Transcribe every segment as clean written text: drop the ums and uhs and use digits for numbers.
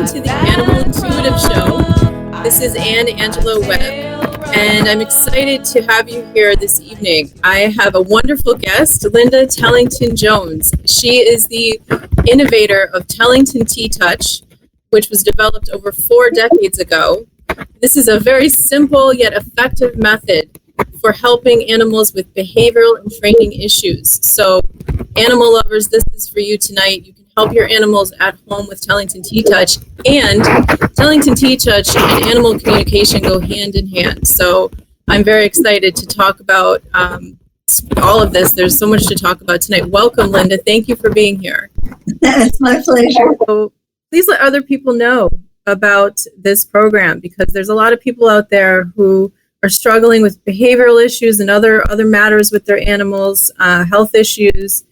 welcome to the Animal Intuitive Show. This is Angela Webb, and I'm excited to have you here this evening. I have a wonderful guest, Linda Tellington-Jones. She is the innovator of Tellington TTouch, which was developed over 4 decades ago. This is a very simple yet effective method for helping animals with behavioral and training issues. So, animal lovers, this is for you tonight. You can help your animals at home with Tellington TTouch, and Tellington TTouch and animal communication go hand in hand. So I'm very excited to talk about all of this. There's so much to talk about tonight. Welcome, Linda. Thank you for being here. It's my pleasure. So please let other people know about this program, because there's a lot of people out there who are struggling with behavioral issues and other matters with their animals, health issues.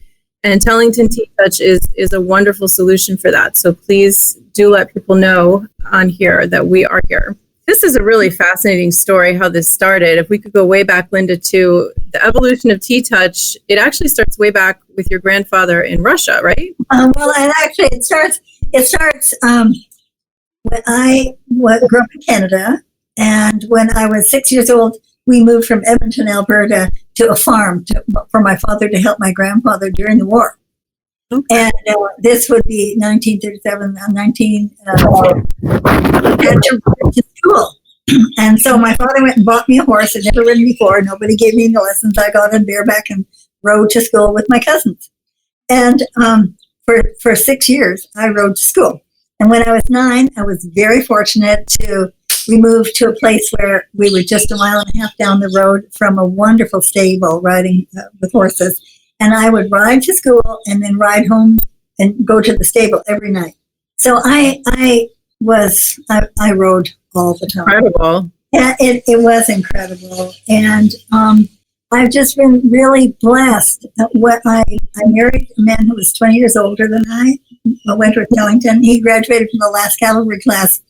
And Tellington TTouch is a wonderful solution for that. So please do let people know on here that we are here. This is a really fascinating story, how this started. If we could go way back, Linda, to the evolution of TTouch, it actually starts way back with your grandfather in Russia, right? It starts when I grew up in Canada, and when I was 6 years old, we moved from Edmonton, Alberta, to a farm for my father to help my grandfather during the war. Okay. And this would be 1937, had to ride to school. And so my father went and bought me a horse. I'd never ridden before. Nobody gave me the lessons. I got on bareback and rode to school with my cousins. And for 6 years, I rode to school. And when I was 9, I was very fortunate we moved to a place where we were just a mile and a half down the road from a wonderful stable riding with horses. And I would ride to school and then ride home and go to the stable every night. So I rode all the time. Incredible. Yeah, it was incredible. And I've just been really blessed. I married a man who was 20 years older than I went with Tellington. He graduated from the last cavalry class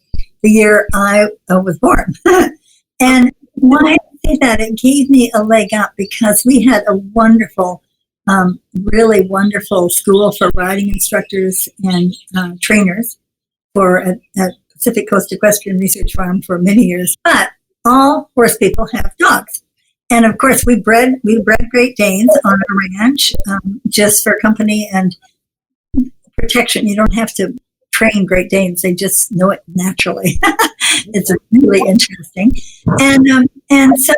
the year I was born. And why I say that, it gave me a leg up because we had a wonderful, really wonderful school for riding instructors and trainers at Pacific Coast Equestrian Research Farm for many years. But all horse people have dogs. And of course, we bred Great Danes on our ranch just for company and protection. You don't have to train Great Danes; they just know it naturally. It's really interesting, and so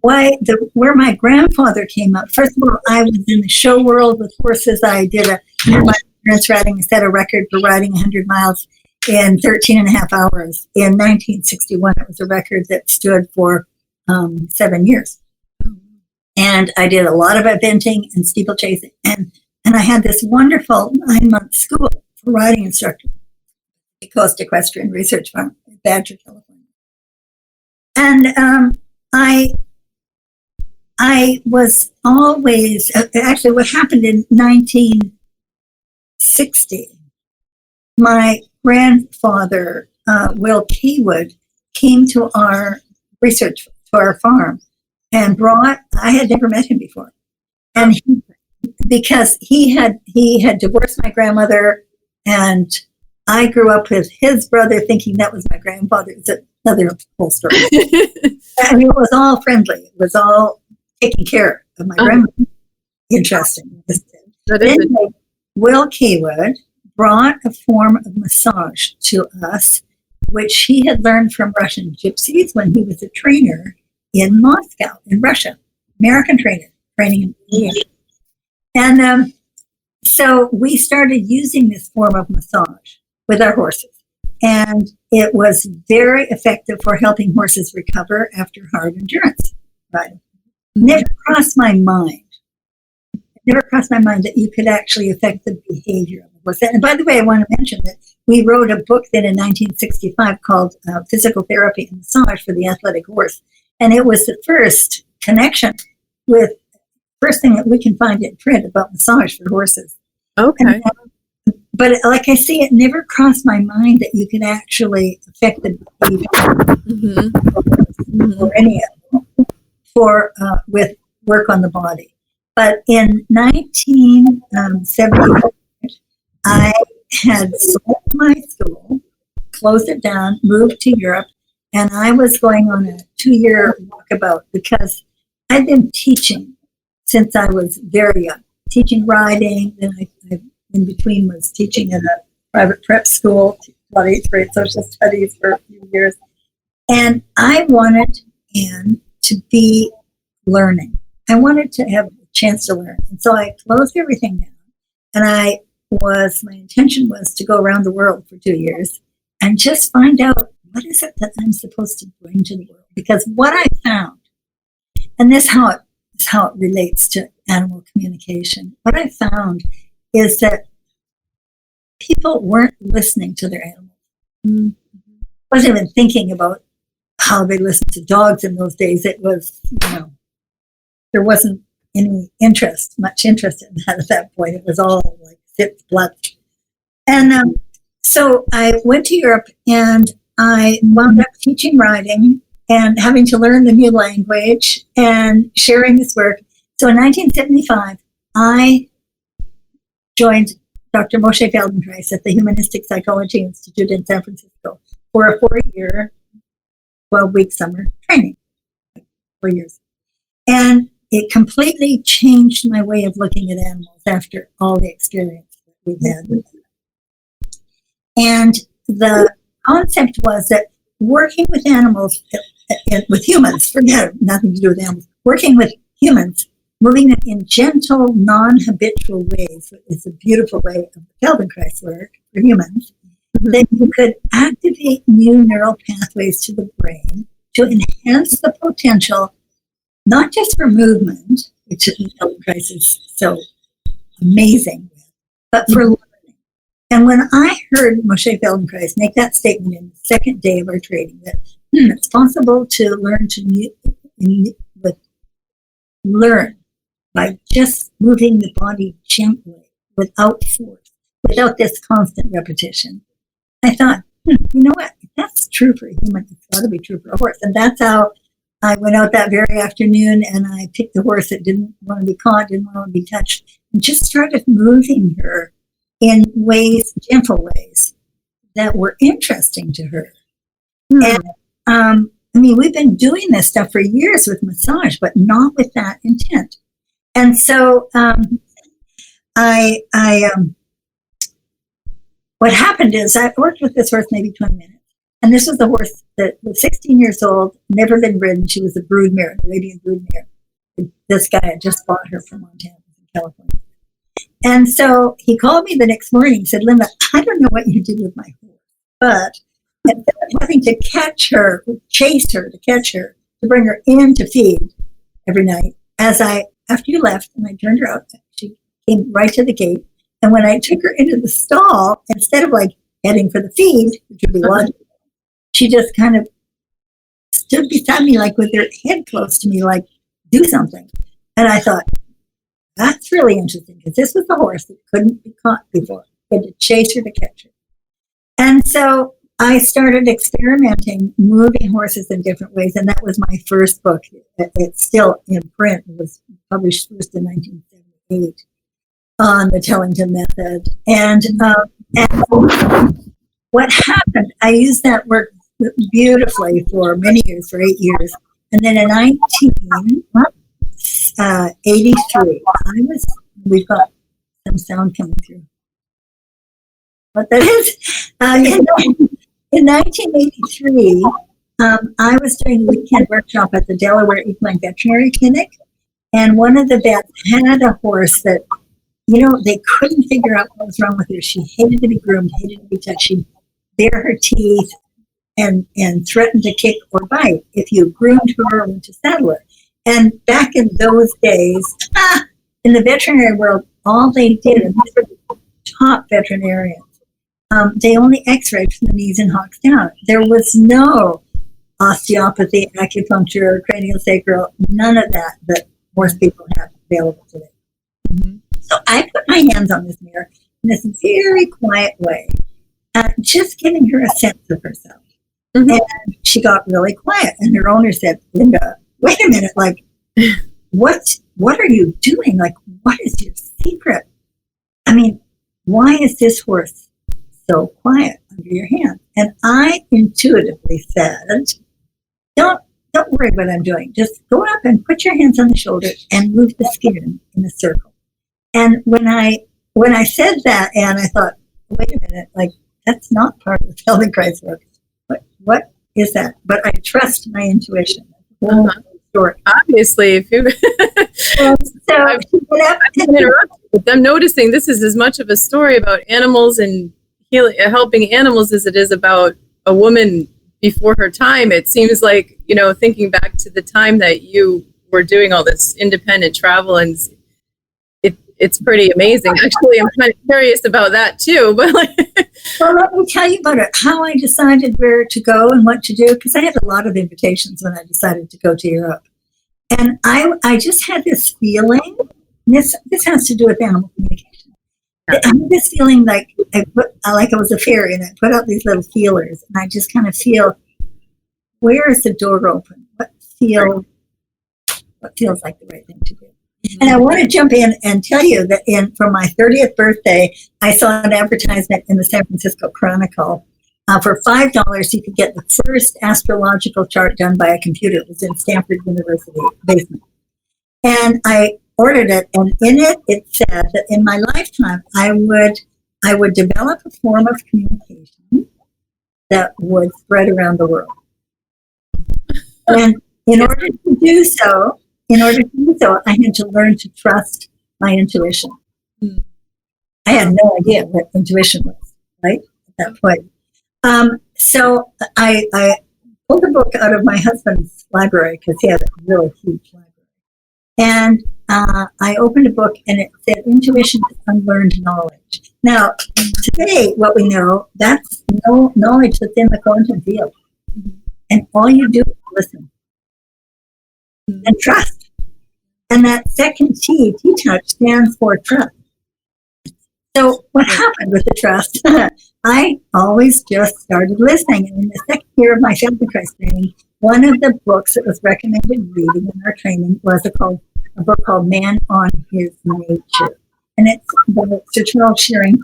where my grandfather came up. First of all, I was in the show world with horses. I did my parents riding, set a record for riding 100 miles in 13 and a half hours. In 1961, it was a record that stood for 7 years. And I did a lot of eventing and steeplechasing. And I had this wonderful 9-month school for riding instructor at Coast Equestrian Research Farm in Badger, California. And I was always, actually what happened in 1960, my grandfather, Will Keywood, came to our farm and I had never met him before. And because he had divorced my grandmother, and I grew up with his brother thinking that was my grandfather. It's another whole story. And it was all friendly. It was all taking care of my grandmother. Interesting. Anyway, Will Keywood brought a form of massage to us, which he had learned from Russian gypsies when he was a trainer in Moscow, in Russia. American trainer, training in India. And so we started using this form of massage with our horses. And it was very effective for helping horses recover after hard endurance riding. Never crossed my mind that you could actually affect the behavior of a horse. And by the way, I want to mention that we wrote a book then in 1965 called Physical Therapy and Massage for the Athletic Horse. And it was the first connection with first thing that we can find in print about massage for horses. Okay. But like I say, it never crossed my mind that you could actually affect the behavior or any of them with work on the body. But in 1970, I had sold my school, closed it down, moved to Europe, and I was going on a 2-year walkabout because I'd been teaching since I was very young, teaching riding. Then I in between was teaching at a private prep school, taught 8th grade social studies for a few years. And I wanted Anne to be learning. I wanted to have a chance to learn. And so I closed everything down. And my intention was to go around the world for 2 years and just find out what is it that I'm supposed to bring to the world. Because what I found, and this is how it relates to animal communication, what I found is that people weren't listening to their animals. Mm-hmm. I wasn't even thinking about how they listened to dogs in those days. It was, there wasn't much interest in that at that point. It was all like sit, blood. And so I went to Europe and I wound up teaching riding and having to learn the new language and sharing this work. So in 1975, I joined Dr. Moshe Feldenkrais at the Humanistic Psychology Institute in San Francisco for a 4-year, 12-week summer training, 4 years. And it completely changed my way of looking at animals after all the experience that we've had with them. And the concept was that working with animals, with humans, forget it, nothing to do with animals, working with humans, moving them in gentle, non-habitual ways is a beautiful way of the Feldenkrais work for humans, that you could activate new neural pathways to the brain to enhance the potential, not just for movement, which Feldenkrais is so amazing, but for learning. And when I heard Moshe Feldenkrais make that statement in the second day of our training, that it's possible to learn learn by just moving the body gently, without force, without this constant repetition, I thought, you know what? If that's true for a human, it's got to be true for a horse. And that's how I went out that very afternoon and I picked the horse that didn't want to be caught, didn't want to be touched, and just started moving her in ways, gentle ways, that were interesting to her. And we've been doing this stuff for years with massage, but not with that intent. And so what happened is I worked with this horse maybe 20 minutes. And this was the horse that was 16 years old, never been ridden. She was a broodmare, an Arabian broodmare. This guy had just bought her from Montana, California. And so he called me the next morning and said, Linda, I don't know what you did with my horse, but instead of having to chase her to catch her, to bring her in to feed every night, after you left and I turned her out, she came right to the gate. And when I took her into the stall, instead of like heading for the feed, which would be logical, she just kind of stood beside me, like with her head close to me, like, do something. And I thought, that's really interesting, because this was a horse that couldn't be caught before. I had to chase her to catch her. And so I started experimenting, moving horses in different ways, and that was my first book. It's still in print. It was published first in 1978 on the Tellington method. And what happened, I used that work beautifully for many years, for 8 years. And then in 1983, we've got some sound coming through. What that is? In 1983, I was doing a weekend workshop at the Delaware Equine Veterinary Clinic, and one of the vets had a horse that, they couldn't figure out what was wrong with her. She hated to be groomed, hated to be touched. She'd bare her teeth and threatened to kick or bite if you groomed her or went to saddle her. And back in those days, in the veterinary world, all they did, and these were the top veterinarians, they only x-rayed from the knees and hocks down. There was no osteopathy, acupuncture, craniosacral, none of that horse people have available today. Mm-hmm. So I put my hands on this mare in this very quiet way, just giving her a sense of herself. Mm-hmm. And she got really quiet. And her owner said, Linda, wait a minute, like, what are you doing? Like, what is your secret? I mean, why is this horse so quiet under your hand? And I intuitively said, don't worry what I'm doing. Just go up and put your hands on the shoulder and move the skin in a circle. And when I said that, and I thought, wait a minute, like that's not part of the Feldenkrais work. What is that? But I trust my intuition. Story. Obviously, if you I've interrupted with them noticing this is as much of a story about animals and helping animals as it is about a woman before her time. It seems like, thinking back to the time that you were doing all this independent travel, and it's pretty amazing. Actually, I'm kind of curious about that too. But well, let me tell you about it. How I decided where to go and what to do, because I had a lot of invitations when I decided to go to Europe, and I just had this feeling. This has to do with animal communication. I had this feeling like I was a fairy, and I put out these little feelers, and I just kind of feel, where is the door open? What feels like the right thing to do? And I want to jump in and tell you that for my 30th birthday, I saw an advertisement in the San Francisco Chronicle. For $5, you could get the first astrological chart done by a computer. It was in Stanford University basement. And I ordered it, and in it, it said that in my lifetime, I would develop a form of communication that would spread around the world. And in order to do so, I had to learn to trust my intuition. I had no idea what intuition was, right, at that point. So I pulled a book out of my husband's library, because he had a really huge library. And I opened a book, and it said, Intuition is Unlearned Knowledge. Now, today, what we know, that's knowledge that's in the quantum field. And all you do is listen and trust. And that second T, TTouch, stands for trust. So what happened with the trust? I always just started listening. And in the second year of my Feldenkrais training, one of the books that was recommended reading in our training was a book called Man on His Nature. And it's by Sir Charles Sherrington.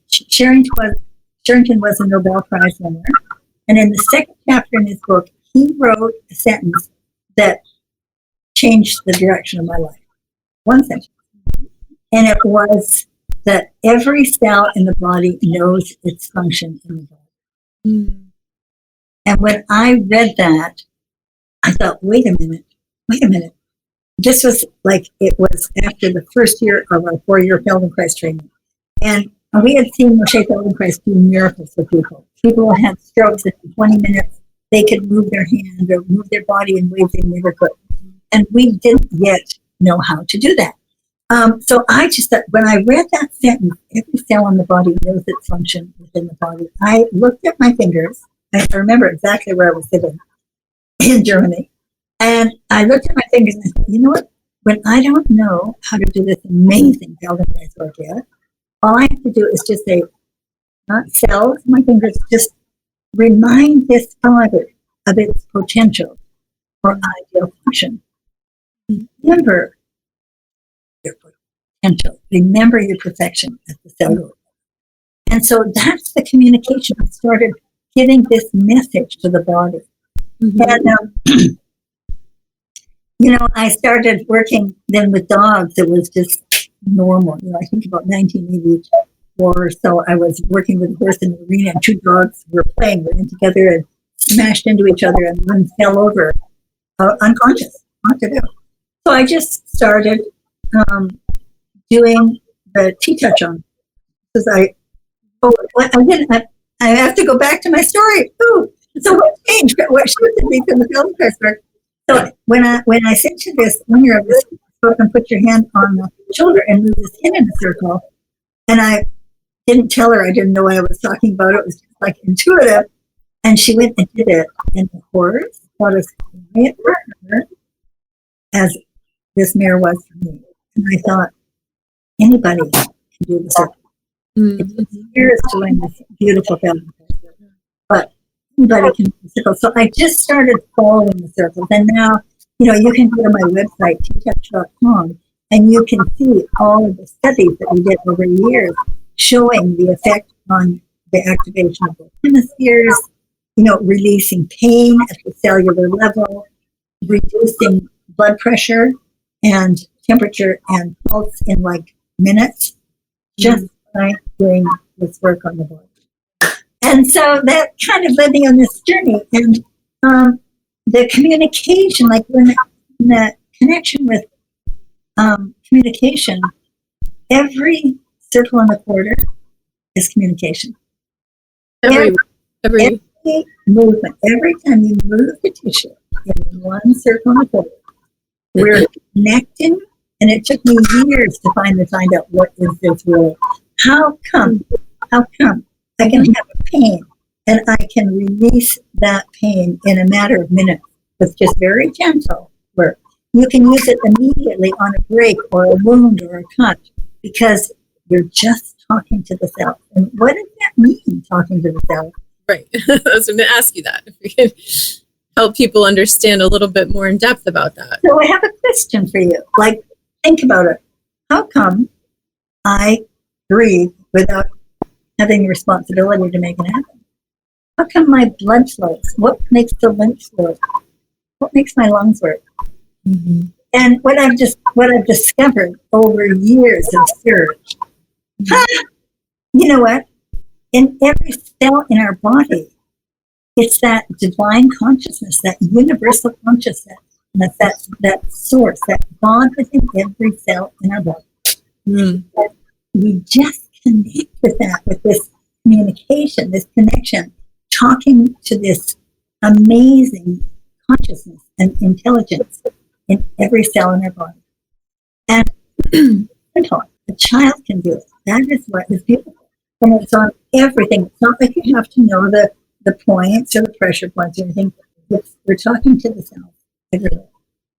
Sherrington was a Nobel Prize winner. And in the second chapter in his book, he wrote a sentence that changed the direction of my life. One sentence. And it was that every cell in the body knows its function in the body. And when I read that, I thought, wait a minute. This was like, it was after the first year of our 4-year Feldenkrais training. And we had seen Moshe Feldenkrais do miracles for people. People had strokes that in 20 minutes, they could move their hand or move their body in ways they never could. And we didn't yet know how to do that. So I just thought, when I read that sentence, every cell in the body knows its function within the body. I looked at my fingers. I remember exactly where I was sitting in Germany. And I looked at my fingers and I thought, you know what? When I don't know how to do this amazing Feldenkrais work yet, all I have to do is just say, not cells, my fingers, just remind this body of its potential for ideal function. Remember your potential. Remember your perfection at the cellular. And so that's the communication. I started giving this message to the body. And, I started working then with dogs. It was just normal. I think about 1984 or so, I was working with a horse in the arena, and 2 dogs were playing, running together and smashed into each other, and one fell over unconscious. What to do? So I just started doing the TTouch on, because I have to go back to my story. Ooh, so what changed? What shifted me from the Feldenkrais work? So when I said to this owner of this book, and put your hand on the shoulder and move the skin in a circle, and I didn't tell her, I didn't know what I was talking about. It was just like intuitive, and she went and did it, and the horse got as quiet for her as this mare was for me. And I thought, anybody can do the circle. It takes years to learn this beautiful Feldenkrais, but anybody can do the circle. So I just started following the circles, and now, you can go to my website, TTouch.com, and you can see all of the studies that we did over years showing the effect on the activation of the hemispheres, releasing pain at the cellular level, reducing blood pressure and temperature and pulse in like minutes, just by doing this work on the body. And so that kind of led me on this journey. And the communication, like when the connection with communication, every circle in the quarter is communication. Every movement, every time you move the tissue in one circle in the quarter, we're connecting. And it took me years to find out what is this really. How come I can have a pain and I can release that pain in a matter of minutes with just very gentle work? You can use it immediately on a break or a wound or a cut because you're just talking to the cell. And what does that mean, talking to the cell? Right. I was going to ask you that. If we could help people understand a little bit more in depth about that. So I have a question for you. Like, think about it. How come I breathe without having the responsibility to make it happen? How come my blood flows? What makes the lymph flow? What makes my lungs work? Mm-hmm. And what I've discovered over years of research, you know what? In every cell in our body, it's that divine consciousness, that universal consciousness, that source, that God within every cell in our body. We just connect with that, with this communication, this connection, talking to this amazing consciousness and intelligence in every cell in our body. And a child can do it. That is what is beautiful. And it's on everything. It's not like you have to know the points or the pressure points or anything. We're talking to the cells everywhere.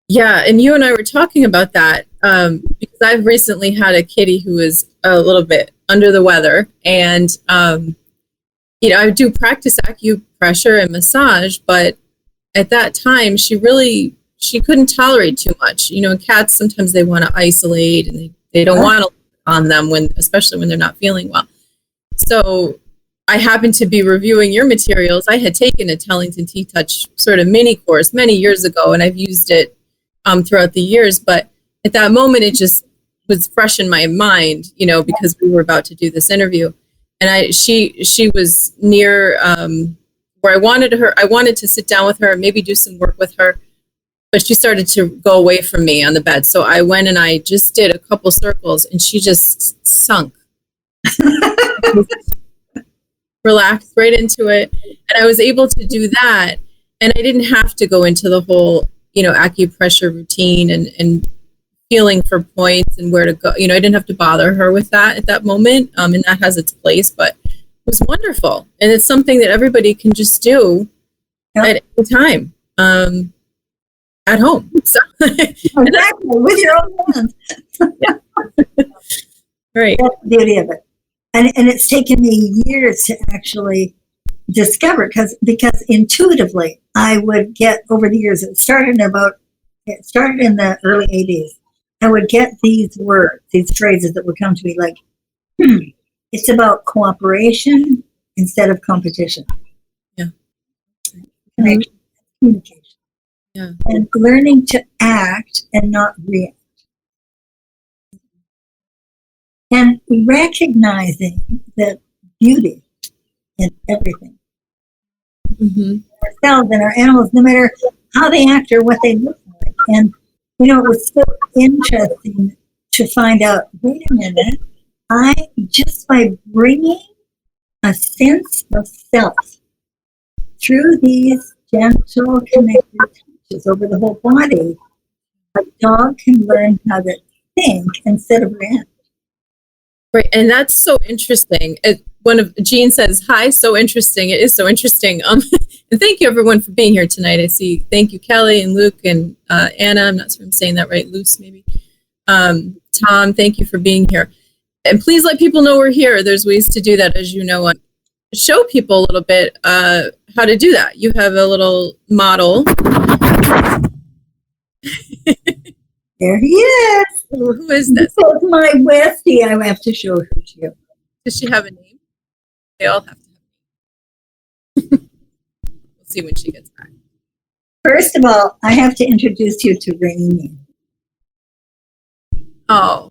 Yeah, and you and I were talking about that because I've recently had a kitty who is a little bit under the weather, and I do practice acupressure and massage, but at that time she couldn't tolerate too much. Cats sometimes they want to isolate and they don't want to on them especially when they're not feeling well. So I happened to be reviewing your materials. I had taken a Tellington TTouch sort of mini course many years ago, and I've used it throughout the years. But at that moment, it just was fresh in my mind, because we were about to do this interview. And she was near where I wanted to sit down with her, maybe do some work with her. But she started to go away from me on the bed. So I went and I just did a couple circles, and she just sunk. Relaxed right into it, and I was able to do that, and I didn't have to go into the whole acupressure routine and feeling for points and where to go. I didn't have to bother her with that at that moment, and that has its place, but it was wonderful, and it's something that everybody can just do at any time at home. So exactly, with your own hands. Right. That's the beauty of it. And it's taken me years to actually discover, because intuitively I would get, over the years, it started in the early 80s. I would get these words, these phrases that would come to me like, it's about cooperation instead of competition. Yeah. Communication. Yeah. And learning to act and not react. And recognizing the beauty in everything. Mm-hmm. Ourselves and our animals, no matter how they act or what they look like. And, it was so interesting to find out, wait a minute, just by bringing a sense of self through these gentle connected touches over the whole body, a dog can learn how to think instead of react. Right, and that's so interesting. Jean says, "Hi, so interesting." It is so interesting. And thank you everyone for being here tonight. I see. Thank you, Kelly and Luke and Anna. I'm not sure I'm saying that right. Luce, maybe. Tom, thank you for being here. And please let people know we're here. There's ways to do that, as you know. Show people a little bit how to do that. You have a little model. There he is. Who is this? This is my Westie. I have to show her to you. Does she have a name? They all have to have a name. We'll see when she gets back. First of all, I have to introduce you to Rainy. Oh.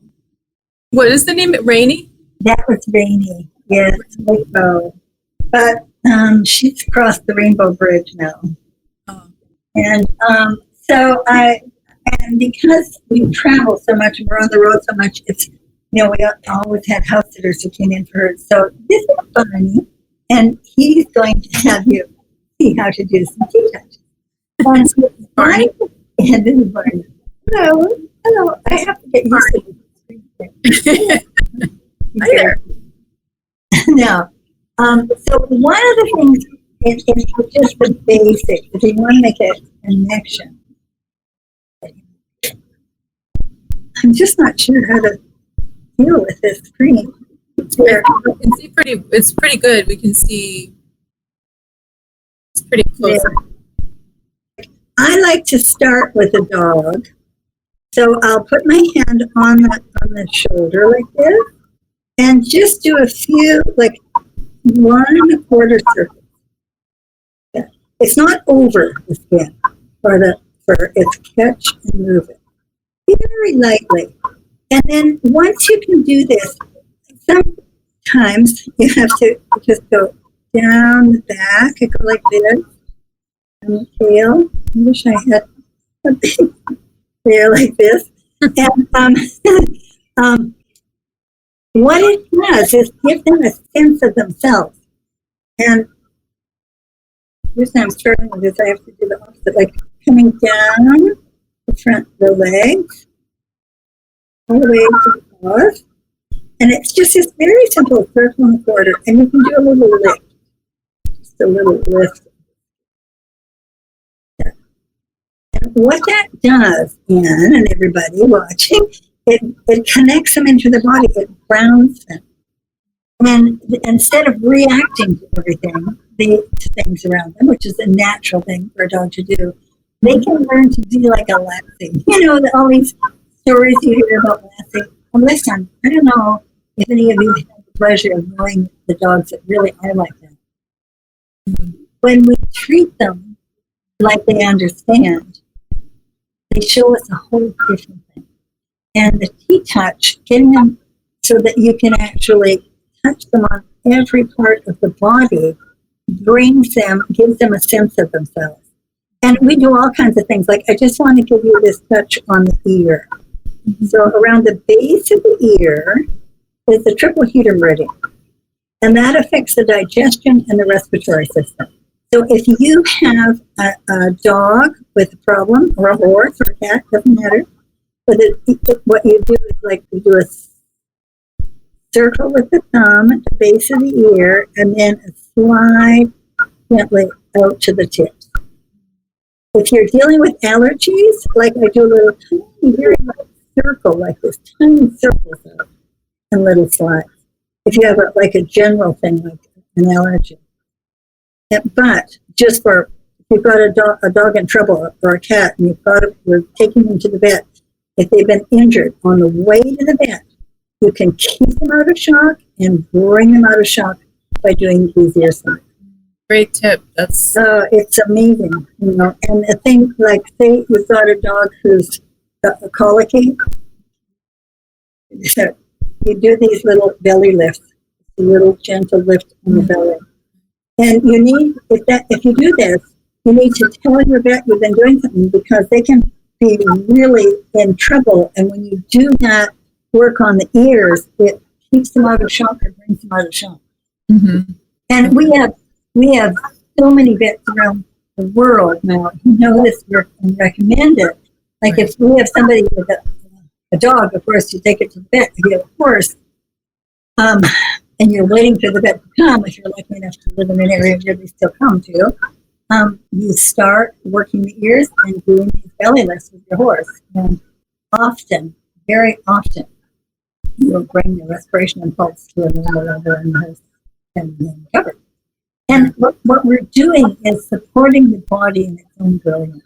What is the name? Rainy? That was Rainy. Yes, Rainbow. But she's crossed the Rainbow Bridge now. Oh. And and because we travel so much and we're on the road so much, it's, we always had house sitters who came in for her. So this is Barney, and he's going to have you see how to do some TTouch. Barney? Yeah, this is Barney. Hello. I have to get used to this. Hi there. No. So one of the things is just the basics. If you want to make a connection, I'm just not sure how to deal with this screen. We can see it's pretty good. We can see it's pretty close. Yeah. I like to start with a dog. So I'll put my hand on the shoulder like this and just do a few, like 1/4 circles. Yeah. It's not over the skin it's catch and move it very lightly. And then once you can do this, sometimes you have to just go down the back and go like this. And the tail. I wish I had a big tail like this. And what it does is give them a sense of themselves. And this time I'm struggling with this. I have to do the opposite, like coming down the legs, all the way to the paws. And it's just this very simple circle and quarter. And you can do a little lift. Just a little lift. Yeah. And what that does, Anne and everybody watching, it connects them into the body. It grounds them. And instead of reacting to everything, to things around them, which is a natural thing for a dog to do, they can learn to be like a Lassie. All these stories you hear about Lassie. Well, listen, I don't know if any of you have the pleasure of knowing the dogs that really are like that. When we treat them like they understand, they show us a whole different thing. And the TTouch, getting them so that you can actually touch them on every part of the body, gives them a sense of themselves. And we do all kinds of things. Like, I just want to give you this touch on the ear. So around the base of the ear is the triple heater meridian. And that affects the digestion and the respiratory system. So if you have a dog with a problem, or a horse, or a cat, doesn't matter, but what you do is like you do a circle with the thumb at the base of the ear, and then a slide gently out to the tips. If you're dealing with allergies, like I do a little tiny, very light circle like this, tiny circles out and little slides. If you have a general thing like an allergy. But just for, if you've got a dog in trouble or a cat and you're taking them to the vet, if they've been injured on the way to the vet, you can keep them out of shock and bring them out of shock by doing these ear slides. Great tip. That's it's amazing, And a thing like, say you've got a dog who's colicky, so you do these little belly lifts, a little gentle lift on the belly. And you need, if you do this, you need to tell your vet you've been doing something, because they can be really in trouble. And when you do that work on the ears, it keeps them out of shock or brings them out of shock. Mm-hmm. And we have so many vets around the world now who know this work and recommend it. Like, if we have somebody with a dog, of course, you take it to the vet. If you have a horse, and you're waiting for the vet to come, if you're lucky enough to live in an area where they still come to, you start working the ears and doing these belly lifts with your horse. And often, very often, you'll bring the respiration and pulse to a normal level, and the horse can recover. And what we're doing is supporting the body in its own brilliance.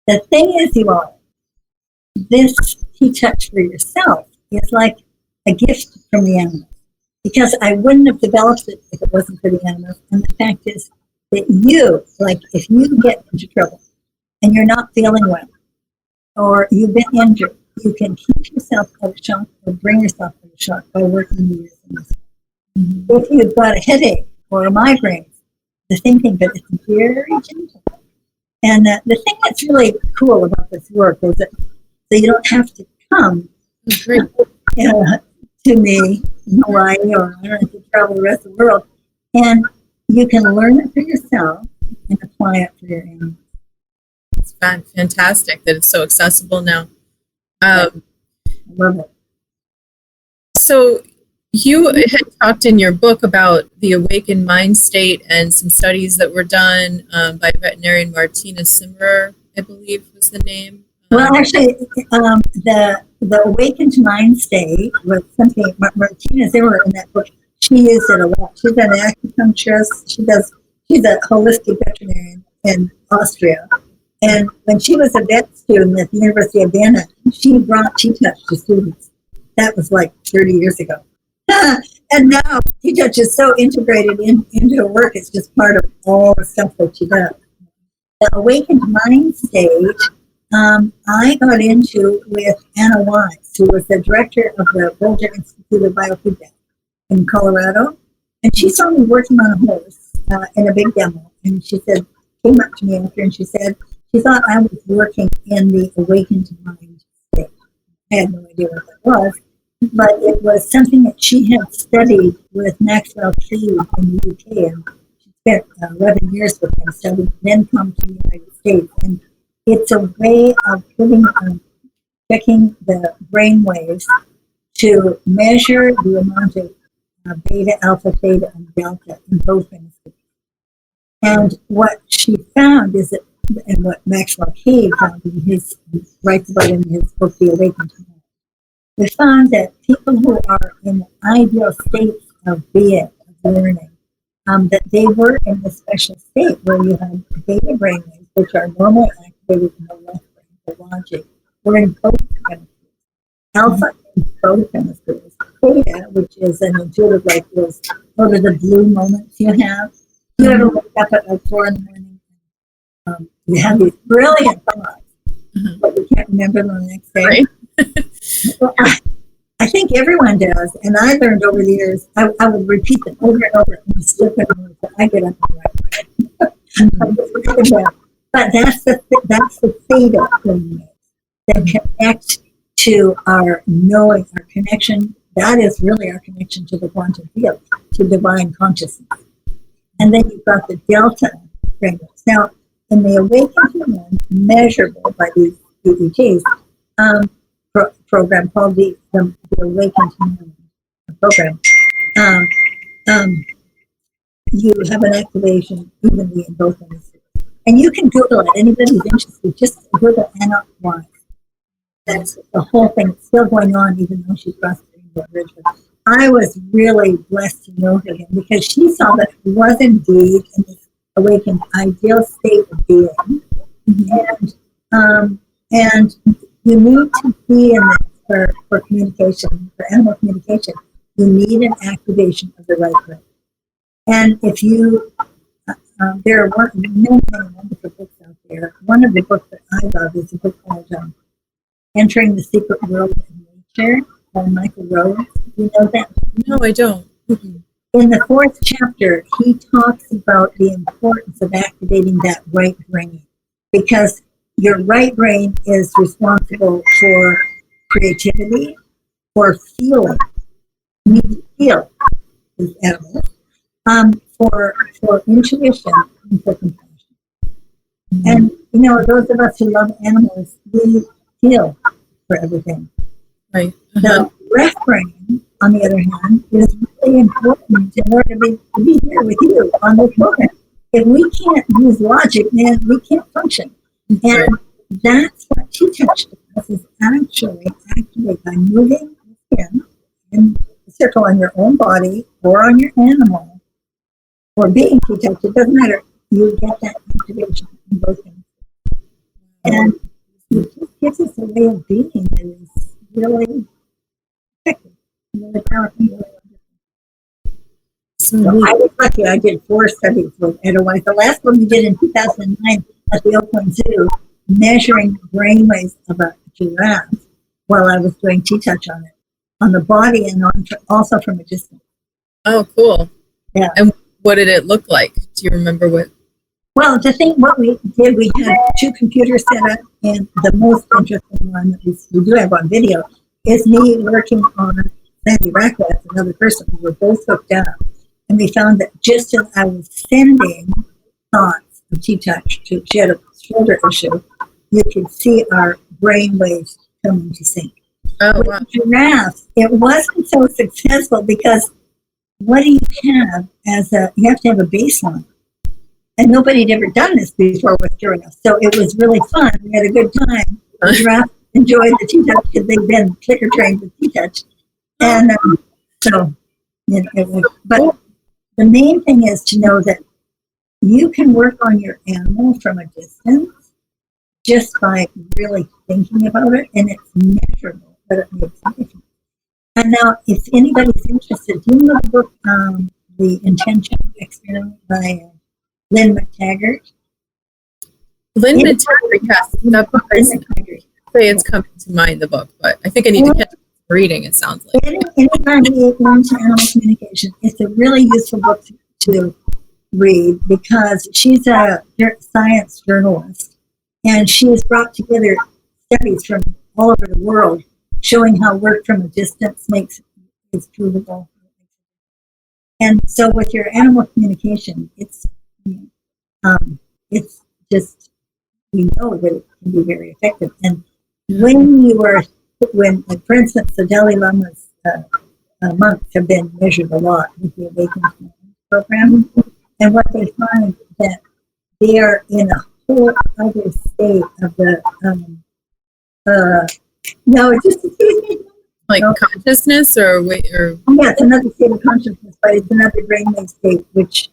The thing is, you all, this TTouch for yourself is like a gift from the animals, because I wouldn't have developed it if it wasn't for the animals. And the fact is that you, like, if you get into trouble and you're not feeling well, or you've been injured, you can keep yourself out of shock or bring yourself out of shock by working with yourself. If you've got a headache or a migraine, the same thing, but it's very gentle. And the thing that's really cool about this work is that so you don't have to come to me in Hawaii, or I don't have to travel the rest of the world, and you can learn it for yourself and apply it for your animals. It's fantastic that it's so accessible now. I love it. So you had talked in your book about the awakened mind state and some studies that were done by veterinarian Martina Simmerer, I believe was the name. Well, actually, the awakened mind state was something Martina Zimmer in that book. She used it a lot. She's an acupuncturist. She's a holistic veterinarian in Austria. And when she was a vet student at the University of Vienna, she brought TTouch to students. That was like 30 years ago. And now TTouch is so integrated into her work. It's just part of all the stuff that she does. The awakened mind state, I got into with Anna Wise, who was the director of the Boulder Institute of Biofeedback in Colorado. And she saw me working on a horse in a big demo. And she said, came up to me after and she said, she thought I was working in the awakened mind state. I had no idea what that was, but it was something that she had studied with Maxwell Cave in the UK. And she spent 11 years with him studying, then come to the United States. And it's a way of checking the brain waves to measure the amount of beta, alpha, theta, and delta in both hemispheres. And what she found is that, and what Maxwell Cave found in his, writes about in his book, The Awakened Mind, we found that people who are in ideal states of being, of learning, that they were in a special state where you have beta brainwaves, which are normally activated in the left brain, the logic. We're in both hemispheres. Alpha in both hemispheres. Theta, which is an intuitive, like those, what are the blue moments you have? You ever wake up at like 4 in the morning? You have these brilliant thoughts, but you can't remember them the next day. Right. Well, I think everyone does, and I learned over the years, I would repeat them over and over, and slip it over, so I get up and right. But that's the theta thing that connects to our knowing, our connection. That is really our connection to the quantum field, to divine consciousness. And then you've got the delta brainwaves. Now, in the awakened human, measurable by these EEGs, program called the Awakened Human program, you have an activation evenly in both hemispheres. And you can Google it. Anybody who's interested, just Google Anna Wise. That's the whole thing. It's still going on, even though she crossed the Rainbow Bridge. I was really blessed to know her again because she saw that it was indeed in this awakened ideal state of being. And you need to be in that for communication, for animal communication. You need an activation of the right brain. And if you, there are many wonderful books out there. One of the books that I love is a book called Entering the Secret World of Nature by Michael Rose. You know that? No, I don't. In the 4th chapter, he talks about the importance of activating that right brain, because your right brain is responsible for creativity, for feeling. You need to feel as animals, for intuition, and for compassion. And, you know, those of us who love animals, we feel for everything. Right. The left brain, on the other hand, is really important in order to be here with you on this program. If we can't use logic, then we can't function. And that's what TTouch does, is actually activate by moving the skin in a circle on your own body or on your animal, or being TTouch, it doesn't matter. You get that activation in both things. And it just gives us a way of being that is really effective. really powerful. So So I was lucky. I did 4 studies with Edelweiss. The last one we did in 2009 at the Oakland Zoo, measuring the brainwaves of a giraffe while I was doing TTouch on it, on the body and also from a distance. Oh, cool. Yeah. And what did it look like? Do you remember what? Well, what we did, we had 2 computers set up, and the most interesting one that we do have on video is me working on Sandy Rackwell, another person. We were both hooked up, and we found that just as I was sending thoughts of TTouch to, she had a shoulder issue, you could see our brain waves coming to sync. Oh, With wow. giraffes, it wasn't so successful because what do you have you have to have a baseline. And nobody had ever done this before with giraffes. So it was really fun. We had a good time. The giraffes enjoyed the TTouch because they've been clicker trained with TTouch. And so, but the main thing is to know that you can work on your animal from a distance just by really thinking about it, and it's measurable, but it makes a difference. And now, if anybody's interested, do you know the book, The Intention Experiment by Lynn McTaggart? Lynn McTaggart, yes. That book, I say it's coming to mind, the book, but I think I need to catch reading, it sounds like. Anytime you learn to animal communication, it's a really useful book to read because she's a science journalist, and she has brought together studies from all over the world showing how work from a distance is provable. And so with your animal communication, it's just, we know that it can be very effective. And like for instance, the Dalai Lama's monks have been measured a lot with the Awakened program. And what they find that they are in a whole other state of the, Like consciousness or wait, or? Yeah, it's another state of consciousness, but it's another brainwave state, which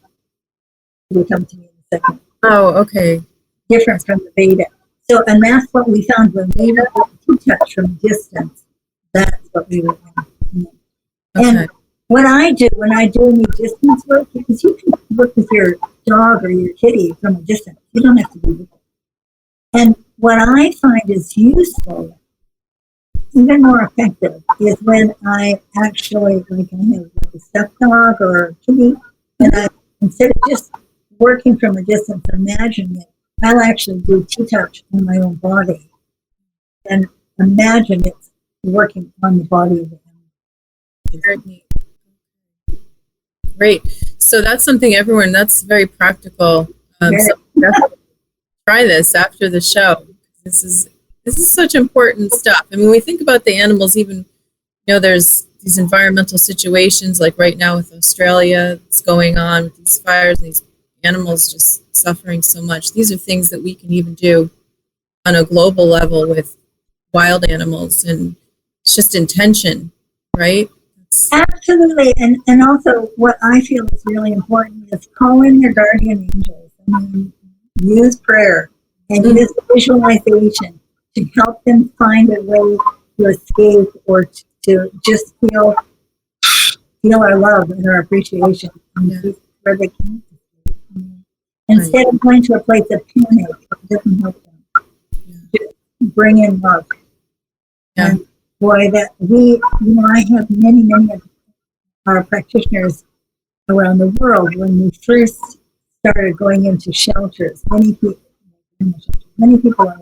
will come to me in a second. Oh, okay. Different from the beta. So, and that's what we found when we were TTouch from distance. That's what we were doing. Okay. And what I do when I do any distance work, because you can work with your dog or your kitty from a distance. You don't have to be with them. And what I find is useful, even more effective, is when I actually, like I have like a stuffed dog or a kitty, and I, instead of just working from a distance, imagining it, I'll actually do TTouch on my own body and imagine it's working on the body of the animal. Very neat. Great. So that's something that's very practical. So definitely try this after the show. This is such important stuff. I mean, we think about the animals, even, there's these environmental situations like right now with Australia that's going on with these fires and these animals just suffering so much. These are things that we can even do on a global level with wild animals, and it's just intention, right? Absolutely. And also what I feel is really important is call in your guardian angels. I mean, use prayer and use visualization to help them find a way to escape or to just feel our love and our appreciation where they can. Instead of going to a place of panic, it doesn't help them. Just bring in love. Yeah. And boy, that I have many of our practitioners around the world. When we first started going into shelters, many people are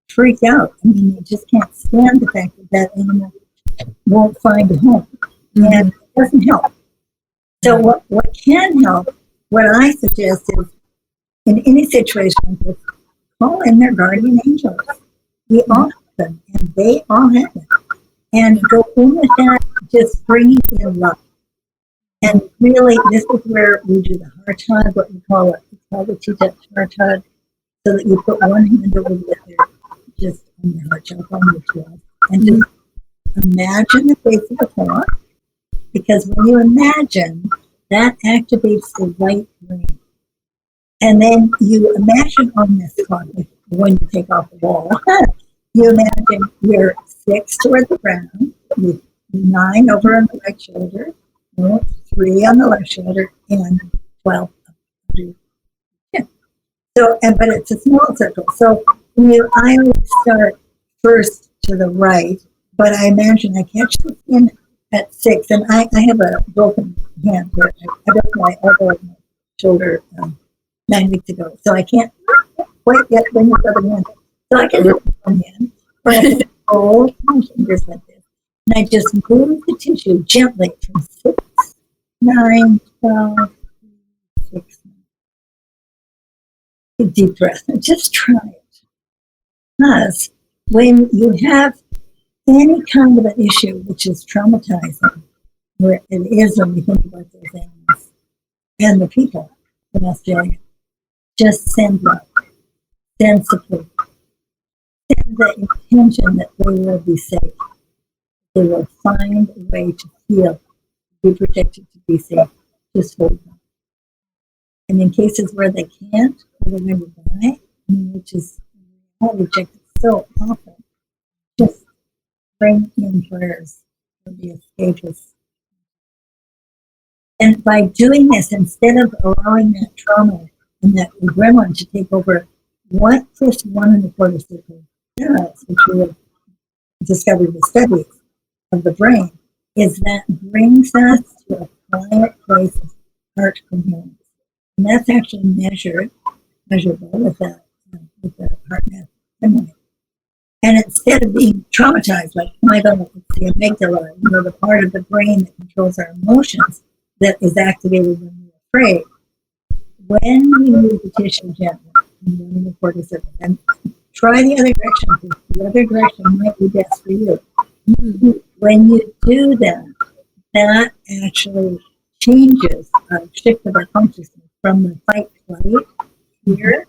freaked out. I mean, they just can't stand the fact that animal won't find a home, and it doesn't help. So what can help? What I suggest is, in any situation like this, call in their guardian angels. We all have them, and they all have them. And go in with that, just bringing in love. And really, this is where we do the heart hug, what we call it. It's called the TTouch heart hug, so that you put one hand over the other, just on your heart chakra, on your chest, and just imagine the face of the paw, because when you imagine, that activates the right brain. And then you imagine on this card, when you take off the wall, you imagine you're fixed toward the ground with 9 over on the right shoulder, 3 on the left shoulder, and 12 under. Yeah. So, but it's a small circle. So I always start first to the right, but I imagine I catch the skin at 6, and I have a broken hand where I broke my elbow and my shoulder 9 weeks ago, so I can't quite yet bring the other hand. So I can do it with one hand, but I can hold my fingers like this, and I just move the tissue gently from 6, 9, 12, 6. A deep breath and just try it. Because when you have any kind of an issue which is traumatizing, where it is when we think about those animals and the people in Australia, just send love, send support, send the intention that they will be safe. They will find a way to feel, to be protected, to be safe. Just hold them. And in cases where they can't, or they're going to die, which is rejected so often, just bring in prayers for the escapists. And by doing this, instead of allowing that trauma and that gremlin to take over, what this 1 1/4 circle does, which we have discovered in the studies of the brain, is that brings us to a quiet place of heart coherence. And that's actually measurable with the heart math. And instead of being traumatized, like, oh my God, it's the amygdala, the part of the brain that controls our emotions that is activated when we're afraid, when we move the tissue gently and 1 1/4 circle, and try the other direction, because the other direction might be best for you. When you do that, that actually changes a shift of our consciousness from the fight flight here,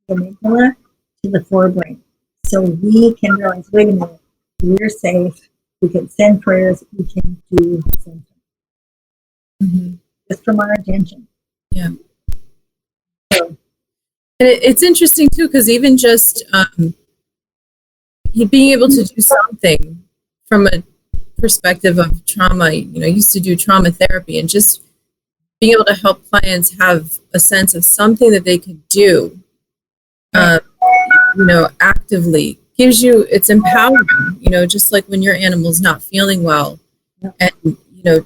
the amygdala, to the forebrain. So we can realize, wait a minute, we're safe, we can send prayers, we can do something. Just from our intention. Yeah. So, and it's interesting too, because even just being able to do something from a perspective of trauma, I used to do trauma therapy, and just being able to help clients have a sense of something that they could do, actively gives you, it's empowering, just like when your animal's not feeling well, and,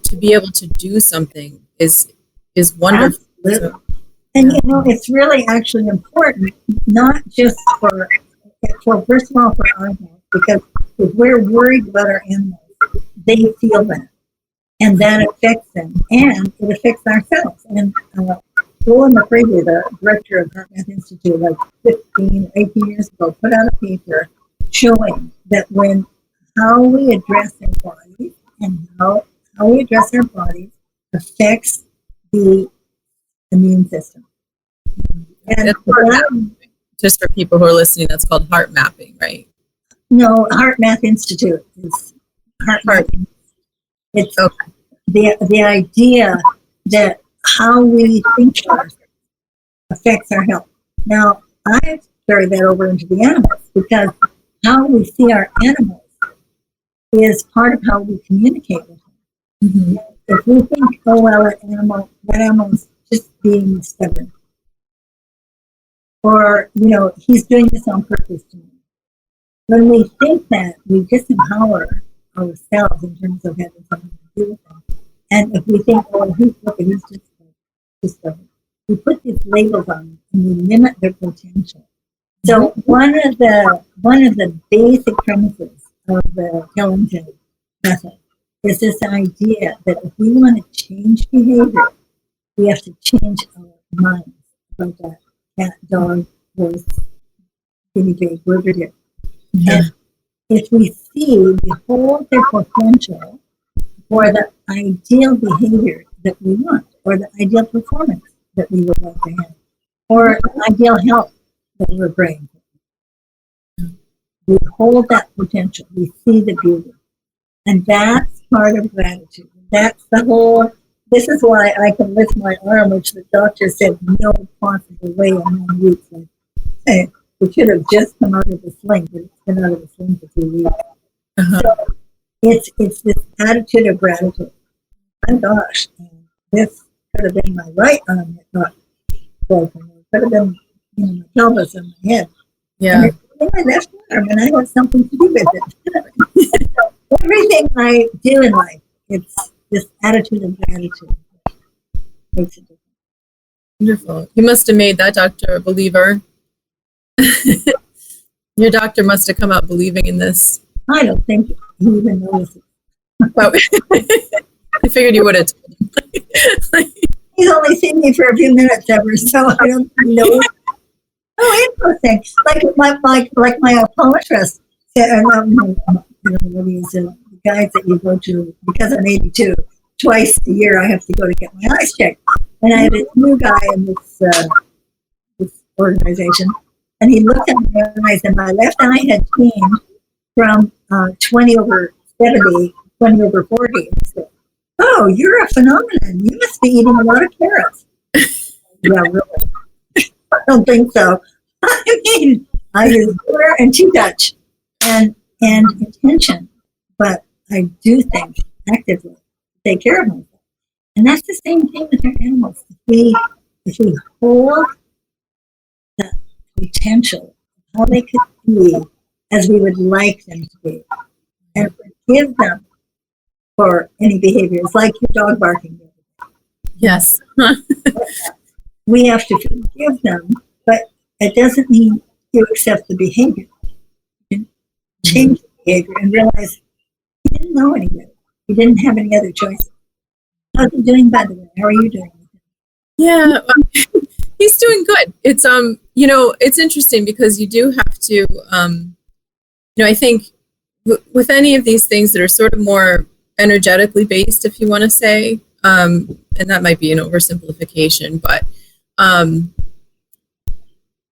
to be able to do something is wonderful. So, and, it's really actually important, not just for first of all, for our health, because if we're worried about our animals, they feel that. And that affects them, and it affects ourselves. And Roland McCravey, the director of Heart Math Institute, like 15, 18 years ago, put out a paper showing that how we address our bodies and how we address our bodies affects the immune system. And just for people who are listening, that's called heart mapping, right? No, Heart Math Institute is heart mapping. It's okay. The idea that how we think affects our health. Now, I carry that over into the animals, because how we see our animals is part of how we communicate with them. If we think, oh, well, that animal is just being stubborn, or, he's doing this on purpose to me. When we think that, we disempower ourselves in terms of having something to do with them. And if we think, oh, he's just stubborn, we put these labels on them and we limit their potential. So one of the basic premises of the Tellington method is this idea that if we want to change behavior, we have to change our minds about that cat, dog, horse, guinea pig, whatever it is. And if we hold their potential for the ideal behavior that we want, or the ideal performance that we would like to have, or the ideal health that we're bringing. We hold that potential. We see the beauty. And that's part of gratitude. That's the whole, this is why I can lift my arm, which the doctor said no possible way in 1 week. Hey, it should have just come out of the sling, but it's been out of the sling for 2 weeks. So it's this attitude of gratitude. My gosh, this could have been my right arm that got broken. It could have been, my pelvis and my head. Yeah. And it's my left arm, and I have something to do with it. So everything I do in life, it's this attitude of gratitude makes a difference. Wonderful. You must have made that doctor a believer. Your doctor must have come out believing in this. I don't think he even notices. Oh. I figured you would have told him. He's only seen me for a few minutes ever, so I don't know. Oh, interesting. Like my optometrist said, the guys that you go to, because I'm 82, twice a year I have to go to get my eyes checked. And I had a new guy in this organization, and he looked at my eyes, and my left eye had changed from 20 over 70, 20 over 40. And he said, "Oh, you're a phenomenon. You must be eating a lot of carrots." Yeah, really. I don't think so. I mean, I use water and TTouch and intention, but I do things actively to take care of myself. And that's the same thing with our animals. If we hold the potential of how they could be as we would like them to be, and forgive them for any behaviors, like your dog barking. Yes. We have to forgive them, but it doesn't mean you accept the behavior. You can change the behavior and realize you didn't know any better. You didn't have any other choices. How's he doing, by the way? How are you doing? Yeah, he's doing good. It's it's interesting because you do have to, I think with any of these things that are sort of more energetically based, if you want to say, and that might be an oversimplification, but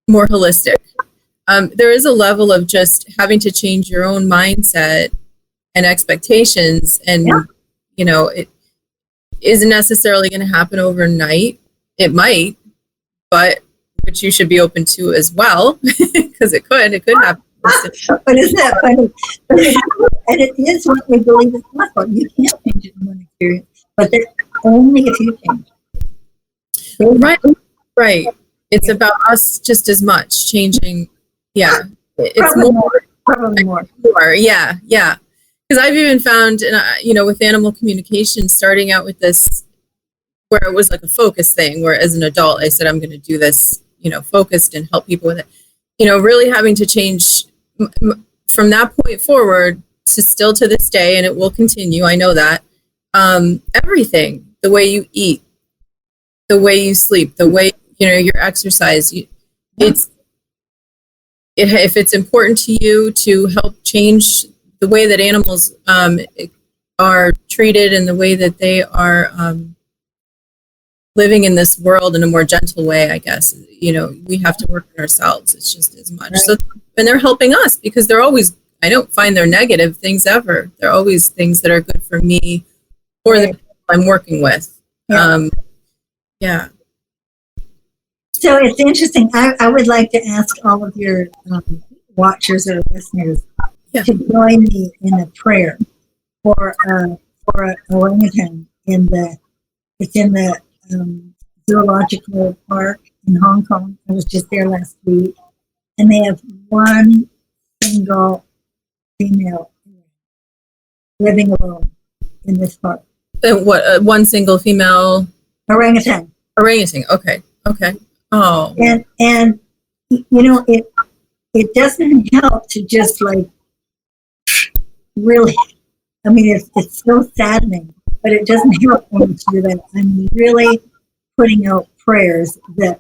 more holistic. There is a level of just having to change your own mindset and expectations, and it isn't necessarily going to happen overnight. It might, but which you should be open to as well, because it could happen. But isn't that funny? And it is what we believe is possible. You can't change it in one experience, but only if you change. Right. It's about us just as much changing. Yeah, it's probably more. Yeah. Because I've even found, with animal communication, starting out with this, where it was like a focus thing, where as an adult, I said, I'm going to do this, focused and help people with it. Really having to change from that point forward to still to this day, and it will continue. I know that. Everything, the way you eat, the way you sleep, the way, your exercise, if it's important to you to help change the way that animals are treated and the way that they are living in this world in a more gentle way, I guess, we have to work on ourselves. It's just as much. Right. So, and they're helping us because they're always, I don't find they're negative things ever. They're always things that are good for me or the people I'm working with. Yeah. So it's interesting. I would like to ask all of your watchers or listeners to join me in a prayer for a orangutan it's in the zoological park in Hong Kong. I was just there last week, and they have one single female living alone in this park. One single female orangutan? Orangutan. Okay. Oh. And it doesn't help to just really. I mean, it's so saddening, but it doesn't help me to do that. I'm really putting out prayers that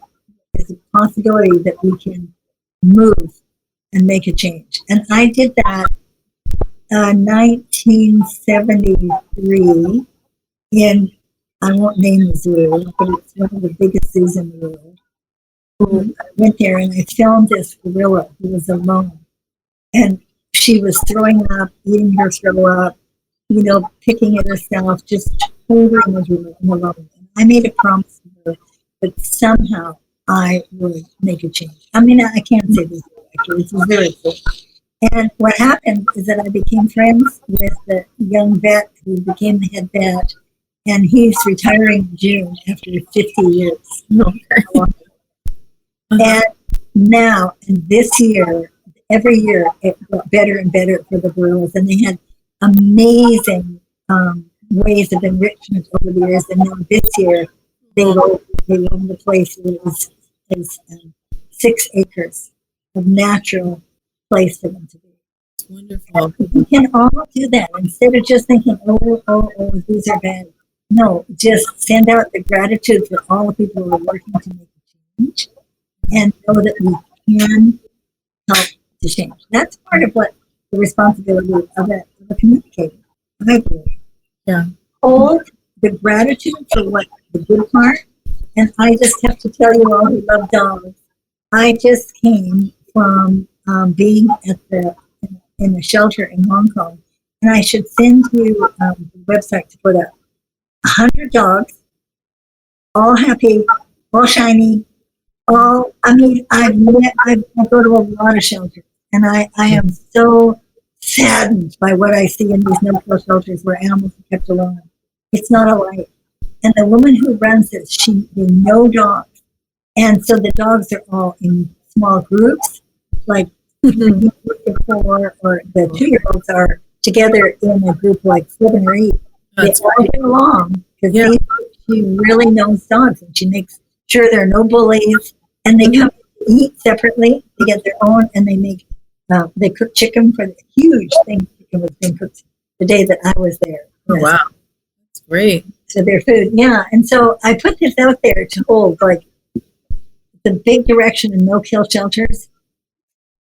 there's a possibility that we can move and make a change. And I did that 1973 in, I won't name the zoo, but it's one of the biggest zoos in the world. I went there and I filmed this gorilla who was alone. And she was throwing up, eating her throw up, picking at herself, just totally miserable and alone. And I made a promise to her that somehow I would make a change. I mean, I can't say this actually. It's very cool. And what happened is that I became friends with the young vet who became the head vet, and he's retiring in June after 50 years. Okay. And now, and this year, every year, it got better and better for the girls, and they had amazing ways of enrichment over the years. And now this year, they own the place. It is 6 acres of natural place for them to be. It's wonderful. We can all do that instead of just thinking, oh, these are bad. No, just send out the gratitude for all the people who are working to make a change, and know that we can help to change. That's part of what the responsibility of a communicator, I believe. Yeah. Hold the gratitude for what the good part. And I just have to tell you all who love dogs, I just came from being in a shelter in Hong Kong, and I should send you the website to put up 100 dogs, all happy, all shiny, I go to a lot of shelters, and I am so saddened by what I see in these no-kill shelters where animals are kept alive. It's not a life. And the woman who runs it, they know dogs. And so the dogs are all in small groups, like 4, or the 2-year-olds are together in a group like 7 or 8. They all get along because she really knows dogs, and she makes sure there are no bullies. And they come to eat separately. They get their own, and they cook chicken for the huge thing. Chicken was being cooked the day that I was there. Oh, wow, that's great. So their food, yeah. And so I put this out there to hold like the big direction in no-kill shelters.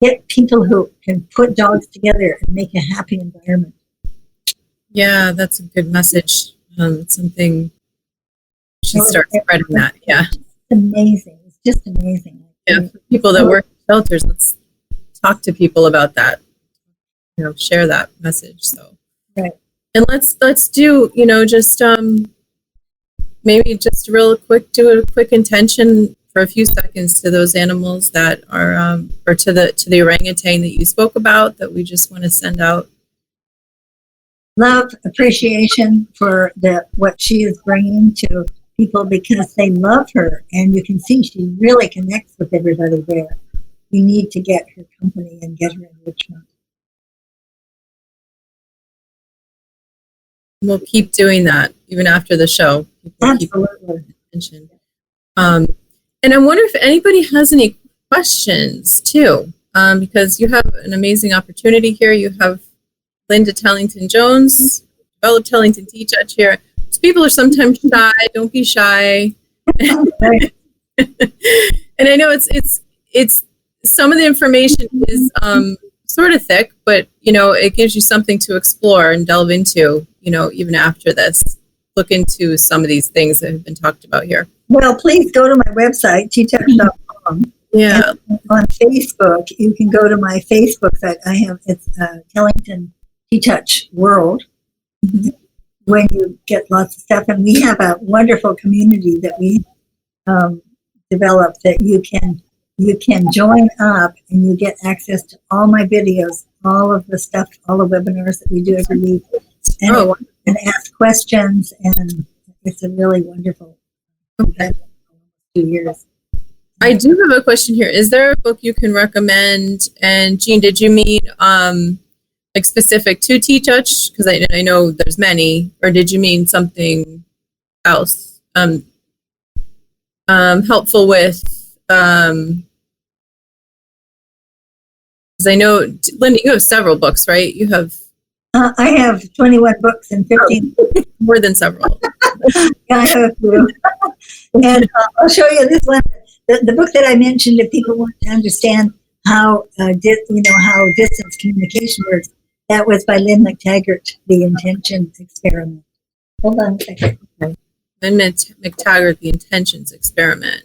Get people who can put dogs together and make a happy environment. Yeah, that's a good message. It's something we should start spreading that. Yeah. It's amazing. It's just amazing. Yeah, for people that work in shelters, let's talk to people about that. Share that message. So, right. And let's do, just maybe just real quick, do a quick intention for a few seconds to those animals that are, or to the orangutan that you spoke about, that we just want to send out. Love, appreciation for what she is bringing to people, because they love her, and you can see she really connects with everybody there. We need to get her company and get her enrichment. We'll keep doing that even after the show. Absolutely. And I wonder if anybody has any questions too, because you have an amazing opportunity here. You have Linda Tellington-Jones, developed Tellington TTouch here. So people are sometimes shy. Don't be shy. Right. And I know it's some of the information is sort of thick, but it gives you something to explore and delve into. Even after this, look into some of these things that have been talked about here. Well, please go to my website, TTouch.com. Yeah. And on Facebook, you can go to my Facebook site. It's Tellington TTouch World. Mm-hmm. When you get lots of stuff, and we have a wonderful community that we developed that you can join up, and you get access to all my videos, all of the stuff, all the webinars that we do every week, and ask questions, and it's a really wonderful. Okay. 2 years. I do have a question here. Is there a book you can recommend? And Jean, did you mean like specific to TTouch? Because I know there's many, or did you mean something else? Helpful with, because I know, Linda, you have several books, right? You have. I have 21 books and 15. More than several. Yeah, I have a few. And I'll show you this one. The book that I mentioned, if people want to understand how distance communication works, that was by Lynn McTaggart, The Intentions Experiment. Hold on a second. Okay. Lynn McTaggart, The Intentions Experiment.